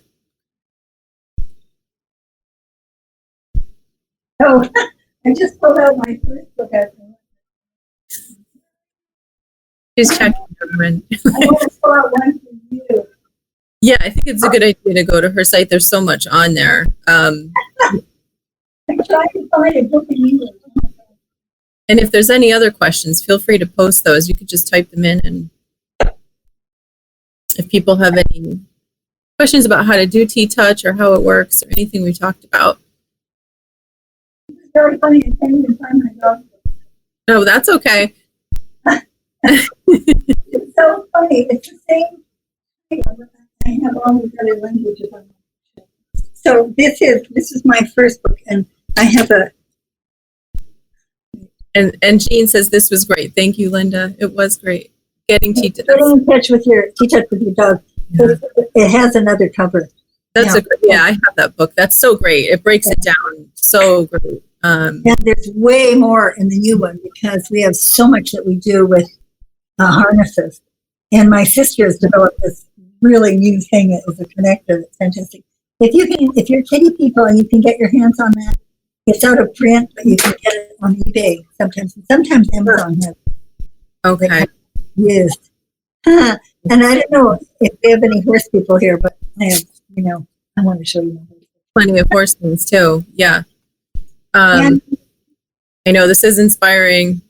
Oh, I just pulled out my first book. She's checking everyone. I want to pull out one for you. Yeah, I think it's a good idea to go to her site. There's so much on there. I'm trying to find a book in English. And if there's any other questions, feel free to post those. You could just type them in, and if people have any questions about how to do TTouch or how it works or anything we talked about. It's very funny. I can't even find my dog. No, that's okay. It's so funny. It's the same. I have all these other languages on my. So this is my first book, and I have a. And Jean says this was great. Thank you, Linda. It was great. Getting Getting in touch with your dog. Yeah. It has another cover. That's I have that book. That's so great. It breaks it down so great. And there's way more in the new one because we have so much that we do with harnesses. And my sister has developed this really new thing that is a connector that's fantastic. If you're kitty people and you can get your hands on that, it's out of print, but you can get it on eBay sometimes. Sometimes Amazon has it. Okay. Used. And I don't know if we have any horse people here, but I have, I want to show you. Plenty of horse things too. Yeah. I know this is inspiring.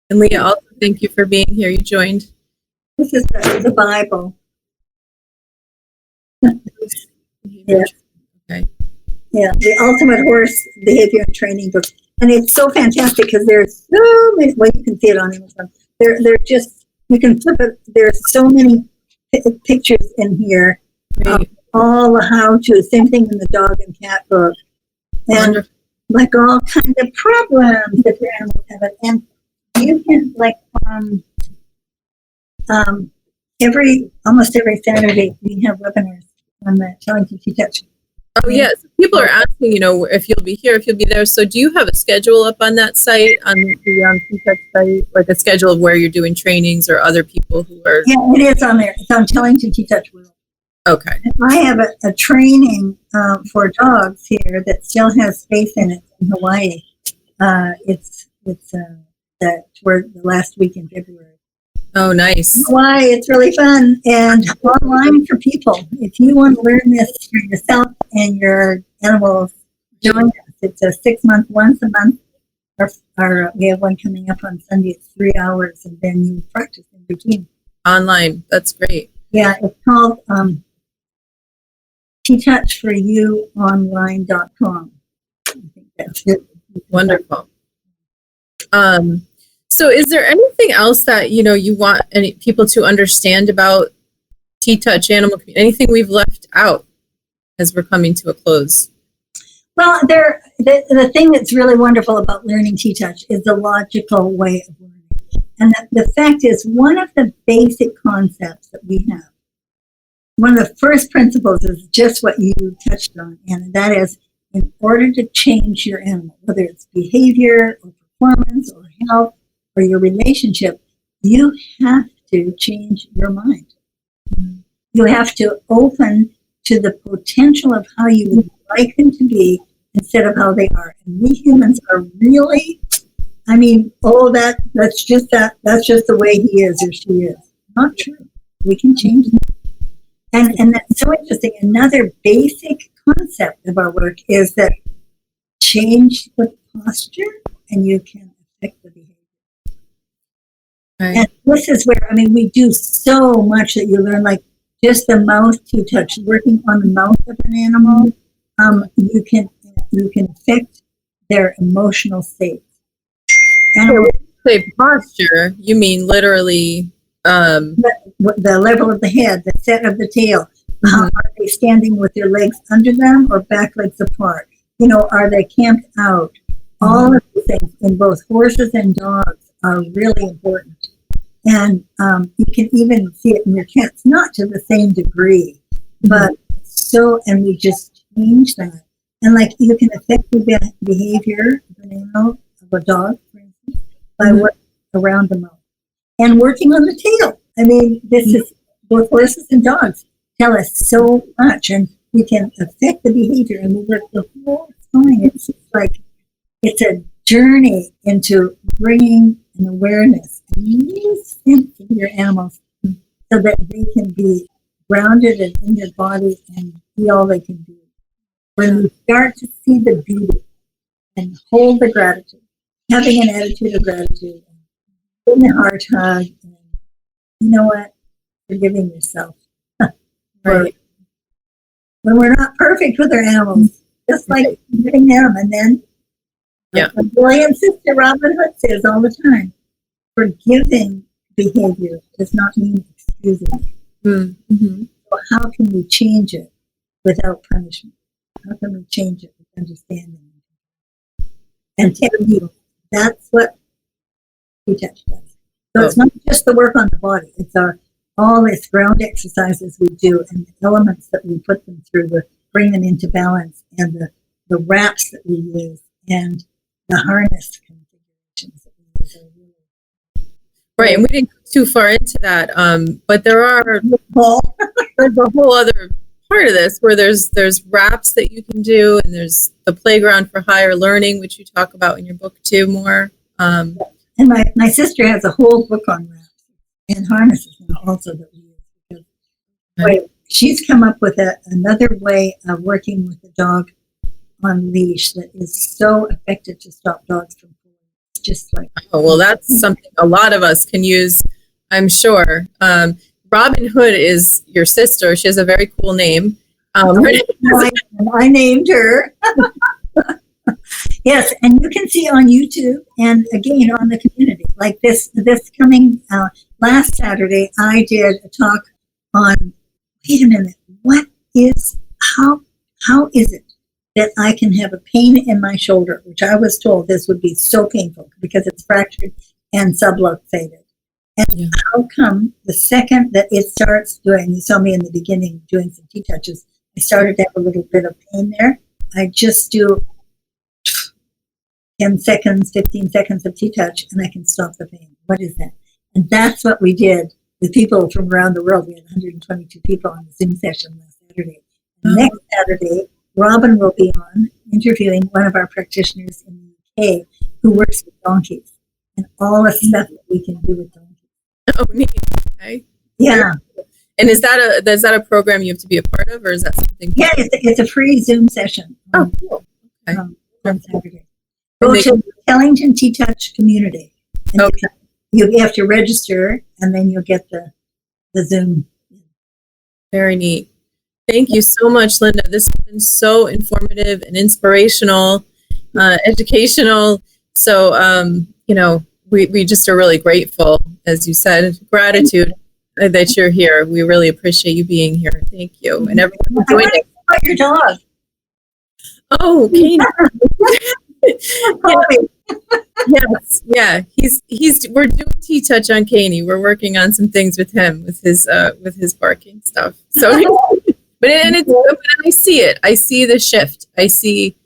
And Leah, also thank you for being here. You joined. This is the Bible. Yeah. Okay. Yeah, the ultimate horse behavior and training book. And it's so fantastic because there's so many, well, you can see it on Amazon. They're just, you can flip it. There's so many pictures in here. All the how-to, same thing in the dog and cat book. And Wonderful. like all kinds of problems that your animals have. And you can almost every Saturday we have webinars on the Tellington TTouch. Oh, yes. People are asking, if you'll be here, if you'll be there. So do you have a schedule up on that site, on the TTouch site, like a schedule of where you're doing trainings or other people who are? Yeah, it is on there. It's on Tellington TTouch World. Okay. I have a training for dogs here that still has space in it in Hawaii. It's toward the last week in February. Oh, nice. Why? It's really fun and online for people. If you want to learn this for yourself and your animals, join us. It's a 6-month, once a month. Or we have one coming up on Sunday. It's 3 hours, and then you practice in between. Online. That's great. Yeah, it's called TTouchForYouOnline.com. I think that's it. Wonderful. So is there anything else that, you want any people to understand about TTouch animal community? Anything we've left out as we're coming to a close? Well, the thing that's really wonderful about learning TTouch is the logical way of learning. And the fact is, one of the basic concepts that we have, one of the first principles is just what you touched on, and that is, in order to change your animal, whether it's behavior or performance or health or your relationship, you have to change your mind. You have to open to the potential of how you would like them to be instead of how they are. And we humans are really, that's just the way he is or she is. Not true. We can change them. And that's so interesting. Another basic concept of our work is that change the posture and you can affect the behavior. Right. And this is where, we do so much that you learn, like just the mouth TTouch, working on the mouth of an animal. You can affect their emotional state. And when you say posture, you mean literally the level of the head, the set of the tail. Are they standing with their legs under them or back legs apart? Are they camped out? All of these things in both horses and dogs are really important. And you can even see it in your cats, not to the same degree, but and we just change that. And like you can affect the behavior of an animal, of a dog, for instance, by working around the mouth and working on the tail. This is both horses and dogs tell us so much, and we can affect the behavior, and we work the whole time. It's like it's a journey into bringing an awareness, a new sense of your animals, so that they can be grounded and in their body and be all they can be. When you start to see the beauty and hold the gratitude, having an attitude of gratitude, giving a heart hug, and you know what? Forgiving yourself. Right. When we're not perfect with our animals, just like forgiving them. And then, Yeah. my brilliant sister Robin Hood says all the time, forgiving behavior does not mean excusing it. Mm-hmm. So how can we change it without punishment? How can we change it with understanding? And technique. That's what TTouch does. So it's not just the work on the body. It's all this ground exercises we do and the elements that we put them through to bring them into balance, and the wraps that we use and the harness configurations that we use. Right, and we didn't go too far into that, but there's a whole other part of this where there's wraps that you can do, and there's the playground for higher learning, which you talk about in your book too more. And my sister has a whole book on wraps and harnesses now also that we use. Because she's come up with another way of working with the dog on leash that is so effective to stop dogs from pulling. It's just like, oh, well, that's something a lot of us can use, I'm sure. Robin Hood is your sister. She has a very cool name. I named her. Yes, and you can see on YouTube and again on the community. Like this coming last Saturday, I did a talk on. Wait a minute, how is it that I can have a pain in my shoulder, which I was told this would be so painful because it's fractured and subluxated. And how come the second that it starts doing, you saw me in the beginning doing some TTouches, I started to have a little bit of pain there. I just do 10 seconds, 15 seconds of TTouch, and I can stop the pain. What is that? And that's what we did with people from around the world. We had 122 people on the Zoom session last Saturday. Next Saturday, Robin will be on interviewing one of our practitioners in the UK who works with donkeys and all the stuff that we can do with donkeys. Oh, neat. Okay. Yeah. And is that a program you have to be a part of, or is that something? Yeah, it's a free Zoom session. Oh, cool. Okay. On Saturday. Go to the Tellington TTouch community. And you have to register, and then you'll get the Zoom. Very neat. Thank you so much, Linda. This has been so informative and inspirational, educational. So, we just are really grateful, as you said, gratitude that you're here. We really appreciate you being here. Thank you. And everyone who joined us. About your dog. Oh, Kane. Yes, yeah. We're doing TTouch on Caney. We're working on some things with him with his barking stuff. So, but I see it. I see the shift. I see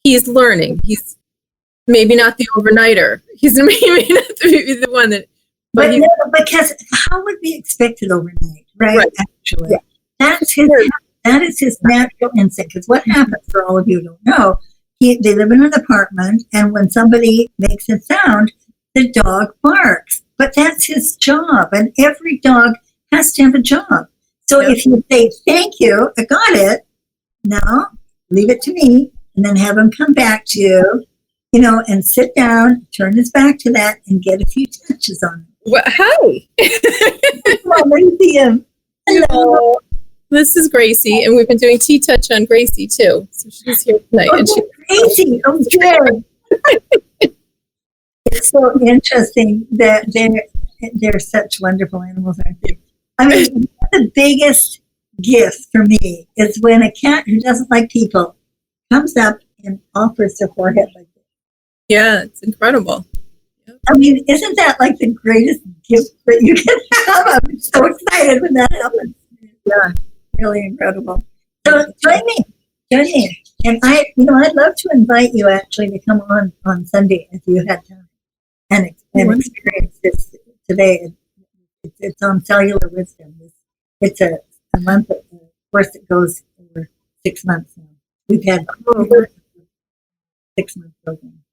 he's learning. He's maybe not the overnighter. He's maybe not the one that. But no, because how would we expect it overnight, right? Actually, that is his natural instinct. Because what happens, for all of you who don't know, they live in an apartment, and when somebody makes a sound, the dog barks. But that's his job, and every dog has to have a job. So if you say, thank you, I got it, now leave it to me, and then have him come back to you, and sit down, turn his back to that, and get a few touches on him. Well, hi. Let me see him. Hello. This is Gracie, and we've been doing TTouch on Gracie too. So she's here tonight. Gracie, good. It's so interesting that they're such wonderful animals, aren't they? I mean, the biggest gift for me is when a cat who doesn't like people comes up and offers their forehead like this. Yeah, it's incredible. I mean, isn't that like the greatest gift that you can have? I'm so excited when that happens. Yeah, really incredible. So join me. And I'd love to invite you actually to come on Sunday if you had time and experience this today. It's on cellular wisdom. It's a month. Of course, it goes over 6 months now. We've had 6 month program.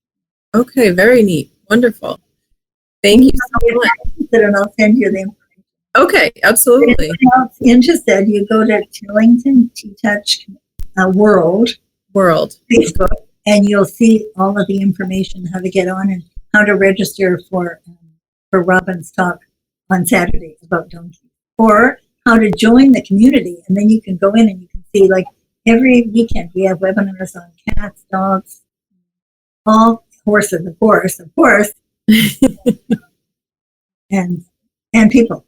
Okay, very neat. Wonderful. Thank you so much. And I'll send you the information. Okay, absolutely. If anyone else interested, you go to Tellington TTouch World Facebook, and you'll see all of the information, how to get on and how to register for Robin's talk on Saturday about donkeys, or how to join the community. And then you can go in and you can see, like, every weekend we have webinars on cats, dogs, all horses, of course, and people.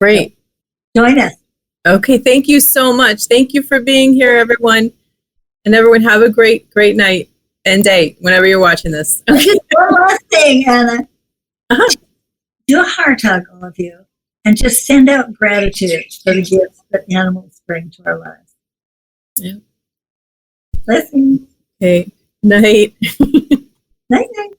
Great. So join us. Okay, thank you so much. Thank you for being here, everyone. And everyone have a great night and day whenever you're watching this. Just one last thing, Anna. Do a heart hug, all of you, and just send out gratitude for the gifts that animals bring to our lives. Yeah. Listen. Okay. Night. Night, night.